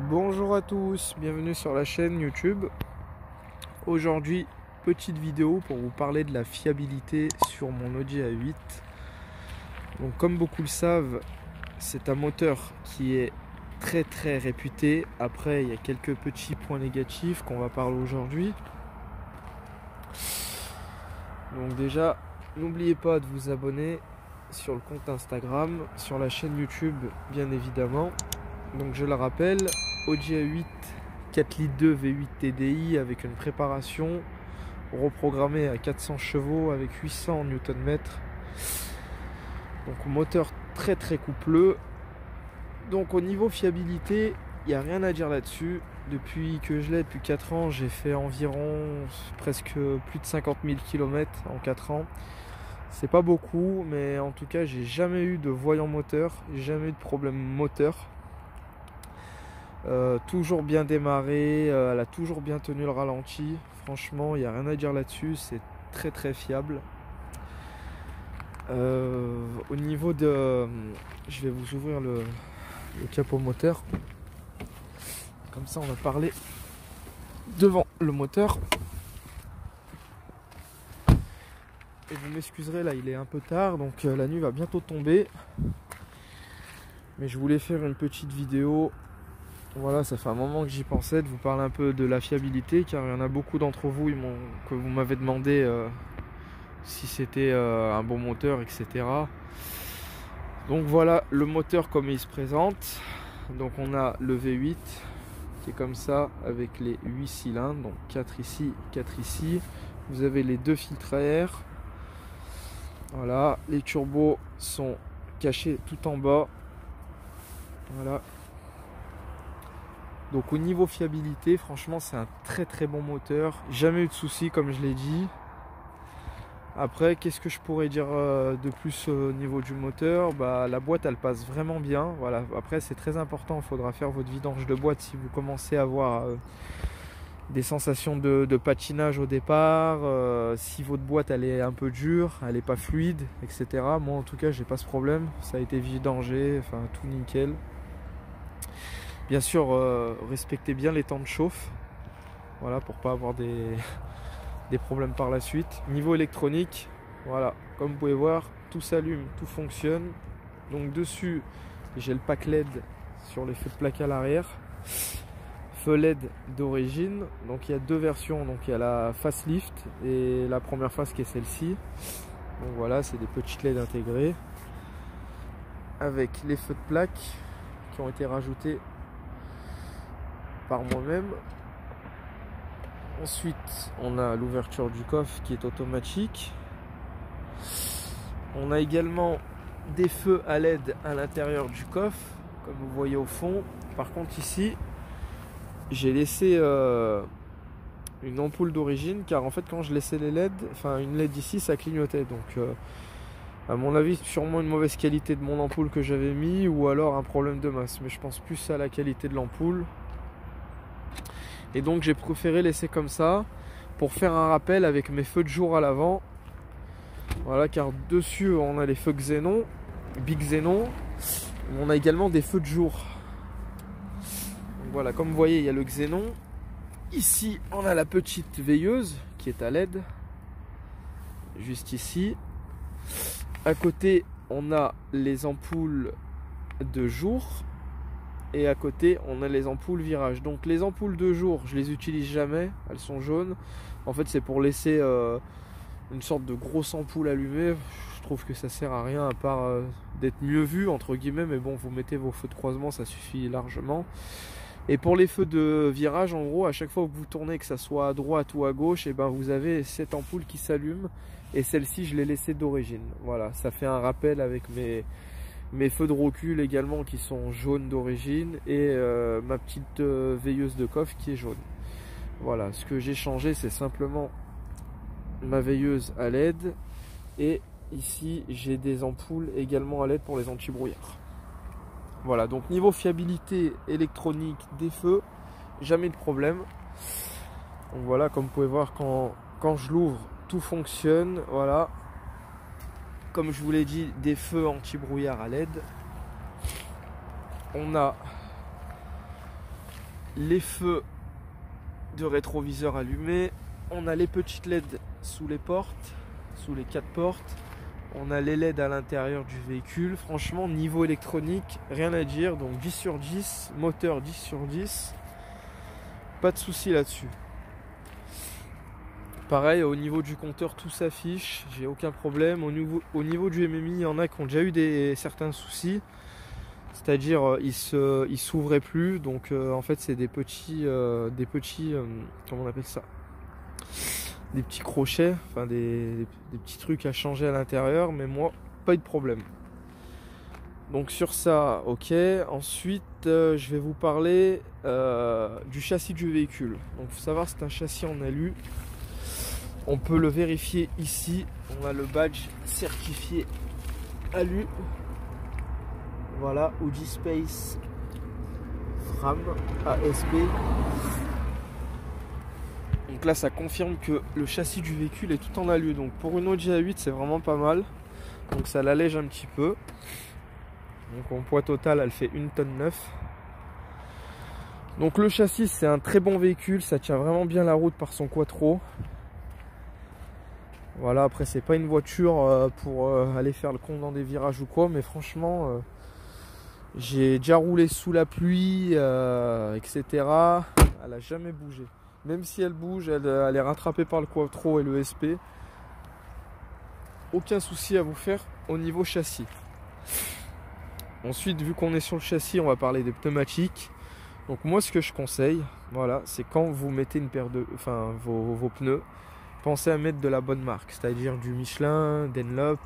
Bonjour à tous, bienvenue sur la chaîne YouTube. Aujourd'hui, petite vidéo pour vous parler de la fiabilité sur mon Audi A8. Donc comme beaucoup le savent, c'est un moteur qui est très réputé. Après, il y a quelques petits points négatifs qu'on va parler aujourd'hui. Donc déjà, n'oubliez pas de vous abonner sur le compte Instagram, sur la chaîne YouTube bien évidemment. Donc je le rappelle, Audi A8 4 litres 2 V8 TDI avec une préparation reprogrammée à 400 chevaux avec 800 Nm. Donc moteur très coupleux. Donc au niveau fiabilité, il n'y a rien à dire là-dessus. Depuis que je l'ai, depuis 4 ans, j'ai fait environ presque plus de 50 000 km en 4 ans. C'est pas beaucoup, mais en tout cas, j'ai jamais eu de voyant moteur, jamais eu de problème moteur. Toujours bien démarré, elle a toujours bien tenu le ralenti. Franchement, il n'y a rien à dire là-dessus, c'est très fiable. Au niveau de... Je vais vous ouvrir le capot moteur. Comme ça, on va parler devant le moteur. Et vous m'excuserez, là, il est un peu tard, donc la nuit va bientôt tomber. Mais je voulais faire une petite vidéo. Voilà, ça fait un moment que j'y pensais, de vous parler un peu de la fiabilité, car il y en a beaucoup d'entre vous que vous m'avez demandé si c'était un bon moteur, etc. Donc voilà le moteur comme il se présente. Donc on a le V8 qui est comme ça avec les 8 cylindres, donc 4 ici, 4 ici. Vous avez les deux filtres à air. Voilà, les turbos sont cachés tout en bas. Voilà. Donc au niveau fiabilité, franchement c'est un très bon moteur. Jamais eu de soucis comme je l'ai dit. Après, qu'est-ce que je pourrais dire de plus au niveau du moteur? La boîte elle passe vraiment bien. Voilà. Après c'est très important, il faudra faire votre vidange de boîte si vous commencez à avoir des sensations de patinage au départ, si votre boîte elle est un peu dure, elle n'est pas fluide, etc. Moi en tout cas j'ai pas ce problème, ça a été vidangé, enfin tout nickel. Bien sûr, respectez bien les temps de chauffe, voilà, pour pas avoir des problèmes par la suite. Niveau électronique, voilà, comme vous pouvez voir, tout s'allume, tout fonctionne. Donc dessus, j'ai le pack LED sur les feux de plaque à l'arrière. Feu LED d'origine, donc il y a deux versions, donc il y a la facelift et la première phase qui est celle-ci. Donc voilà, c'est des petites LED intégrées avec les feux de plaque qui ont été rajoutés par moi-même. Ensuite, on a l'ouverture du coffre qui est automatique. On a également des feux à LED à l'intérieur du coffre, comme vous voyez au fond. Par contre ici, j'ai laissé une ampoule d'origine, car en fait quand je laissais les LED, enfin une LED ici, ça clignotait. Donc à mon avis, sûrement une mauvaise qualité de mon ampoule que j'avais mis, ou alors un problème de masse. Mais je pense plus à la qualité de l'ampoule. Et donc j'ai préféré laisser comme ça pour faire un rappel avec mes feux de jour à l'avant. Voilà, car dessus on a les feux xénon, big xénon. On a également des feux de jour. Donc voilà, comme vous voyez, il y a le xénon. Ici on a la petite veilleuse qui est à LED, juste ici. À côté on a les ampoules de jour. Et à côté on a les ampoules virage. Donc les ampoules de jour je les utilise jamais, elles sont jaunes. En fait c'est pour laisser une sorte de grosse ampoule allumée. Je trouve que ça sert à rien à part d'être mieux vu entre guillemets. Mais bon, vous mettez vos feux de croisement, ça suffit largement. Et pour les feux de virage, en gros, à chaque fois que vous tournez, que ça soit à droite ou à gauche, et ben vous avez cette ampoule qui s'allume. Et celle-ci je l'ai laissée d'origine. Voilà, ça fait un rappel avec mes feux de recul également qui sont jaunes d'origine, et ma petite veilleuse de coffre qui est jaune. Voilà, ce que j'ai changé c'est simplement ma veilleuse à LED, et ici j'ai des ampoules également à LED pour les anti-brouillards. Voilà, donc niveau fiabilité électronique des feux, jamais de problème. Donc voilà, comme vous pouvez voir, quand je l'ouvre, tout fonctionne. Voilà. comme je vous l'ai dit, des feux anti-brouillard à LED. On a les feux de rétroviseur allumés. On a les petites LED sous les portes, sous les 4 portes. On a les LED à l'intérieur du véhicule. Franchement, niveau électronique, rien à dire. Donc 10 sur 10, moteur 10 sur 10. Pas de souci là-dessus. Pareil, au niveau du compteur, tout s'affiche. J'ai aucun problème. Au niveau du MMI, il y en a qui ont déjà eu certains soucis. C'est-à-dire, il s'ouvrait plus. Donc, en fait, c'est des petits, comment on appelle ça? Des petits crochets, enfin des petits trucs à changer à l'intérieur, mais moi, pas eu de problème. Donc sur ça, ok. Ensuite, je vais vous parler du châssis du véhicule. Donc il faut savoir, c'est un châssis en alu. On peut le vérifier ici. On a le badge certifié alu. Voilà, Audi Space Fram ASP. Donc là, ça confirme que le châssis du véhicule est tout en alu. Donc pour une Audi A8, c'est vraiment pas mal. Donc ça l'allège un petit peu. Donc en poids total, elle fait 1,9 tonne. Donc le châssis, c'est un très bon véhicule. Ça tient vraiment bien la route par son quattro. Voilà, après c'est pas une voiture pour aller faire le con dans des virages ou quoi. Mais franchement, j'ai déjà roulé sous la pluie, etc. Elle a jamais bougé. Même si elle bouge, elle est rattrapée par le quattro et le SP. Aucun souci à vous faire au niveau châssis. Ensuite, vu qu'on est sur le châssis, on va parler des pneumatiques. Donc moi, ce que je conseille, voilà, c'est quand vous mettez vos pneus, pensez à mettre de la bonne marque, c'est-à-dire du Michelin, Dunlop.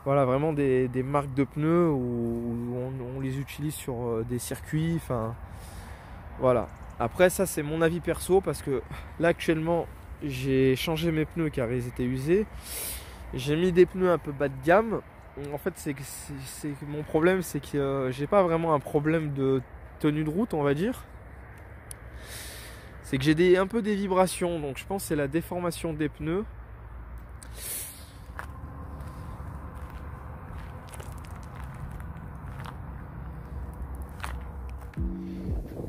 Voilà, vraiment des marques de pneus où on les utilise sur des circuits. Enfin, voilà. Après, ça, c'est mon avis perso parce que là, actuellement, j'ai changé mes pneus car ils étaient usés. J'ai mis des pneus un peu bas de gamme. En fait, mon problème, c'est que j'ai pas vraiment un problème de tenue de route, on va dire. C'est que j'ai un peu des vibrations, donc je pense que c'est la déformation des pneus.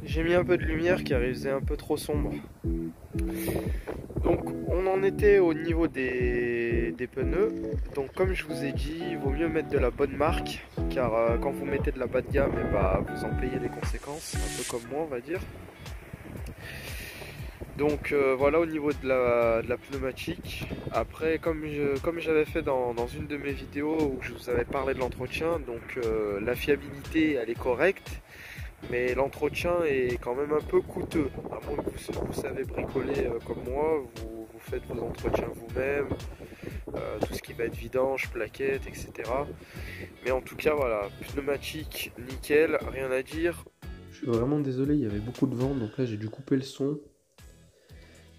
J'ai mis un peu de lumière car il faisait un peu trop sombre. Donc on en était au niveau des pneus. Donc comme je vous ai dit, il vaut mieux mettre de la bonne marque. Car quand vous mettez de la bas de gamme, vous en payez les conséquences. Un peu comme moi, on va dire. Donc voilà au niveau de la pneumatique. Après, comme j'avais fait dans une de mes vidéos où je vous avais parlé de l'entretien, donc la fiabilité elle est correcte. Mais l'entretien est quand même un peu coûteux. À moins que vous savez bricoler comme moi, vous faites vos entretiens vous-même, tout ce qui va être vidange, plaquettes, etc. Mais en tout cas, voilà, pneumatique, nickel, rien à dire. Je suis vraiment désolé, il y avait beaucoup de vent, donc là j'ai dû couper le son.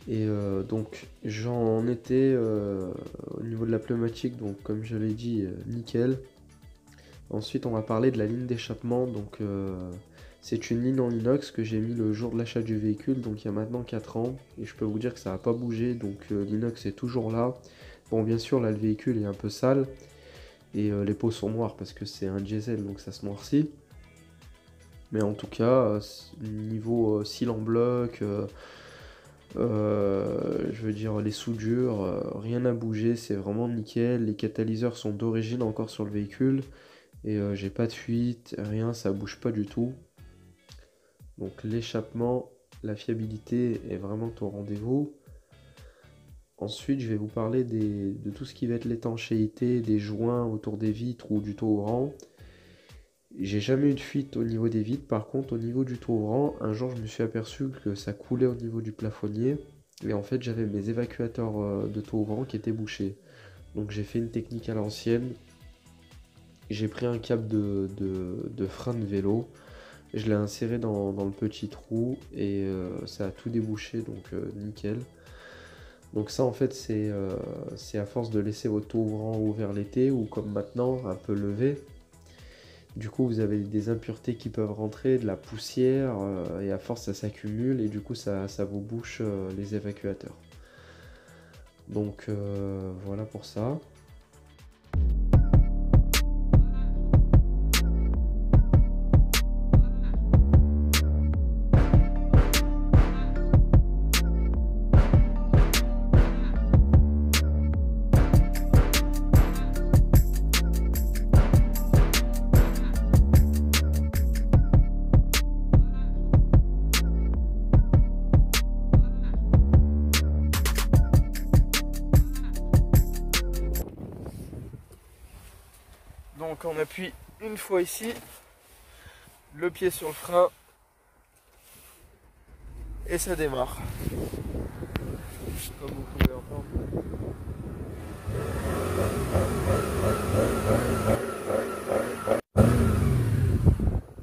Et donc j'en étais au niveau de la pneumatique, donc comme je l'ai dit, nickel. Ensuite on va parler de la ligne d'échappement, donc c'est une ligne en inox que j'ai mis le jour de l'achat du véhicule, donc il y a maintenant 4 ans, et je peux vous dire que ça n'a pas bougé, donc l'inox est toujours là. Bon, bien sûr là le véhicule est un peu sale, et les pots sont noirs parce que c'est un diesel, donc ça se noircit. Mais en tout cas, niveau cils en bloc, je veux dire les soudures, rien n'a bougé, c'est vraiment nickel. Les catalyseurs sont d'origine encore sur le véhicule, et j'ai pas de fuite, rien, ça bouge pas du tout. Donc l'échappement, la fiabilité est vraiment au rendez-vous. Ensuite, je vais vous parler de tout ce qui va être l'étanchéité des joints autour des vitres ou du taux ouvrant. J'ai jamais eu de fuite au niveau des vitres. Par contre, au niveau du taux ouvrant, un jour je me suis aperçu que ça coulait au niveau du plafonnier. Et en fait, j'avais mes évacuateurs de taux ouvrant qui étaient bouchés. Donc j'ai fait une technique à l'ancienne. J'ai pris un câble de frein de vélo. Je l'ai inséré dans le petit trou et ça a tout débouché, donc nickel. Donc ça en fait c'est à force de laisser votre taux ouvrant ouvert l'été ou comme maintenant un peu levé. Du coup vous avez des impuretés qui peuvent rentrer, de la poussière et à force ça s'accumule et du coup ça vous bouche les évacuateurs. Donc voilà pour ça. Donc on appuie une fois ici, le pied sur le frein et ça démarre. Comme vous pouvez entendre.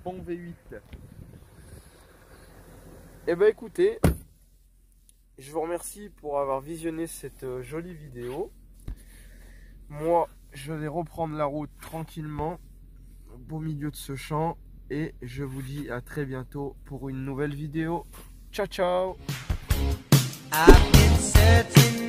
Bon V8. Et ben écoutez, je vous remercie pour avoir visionné cette jolie vidéo. Moi, je vais reprendre la route tranquillement au beau milieu de ce champ et je vous dis à très bientôt pour une nouvelle vidéo. Ciao ciao. I've been searching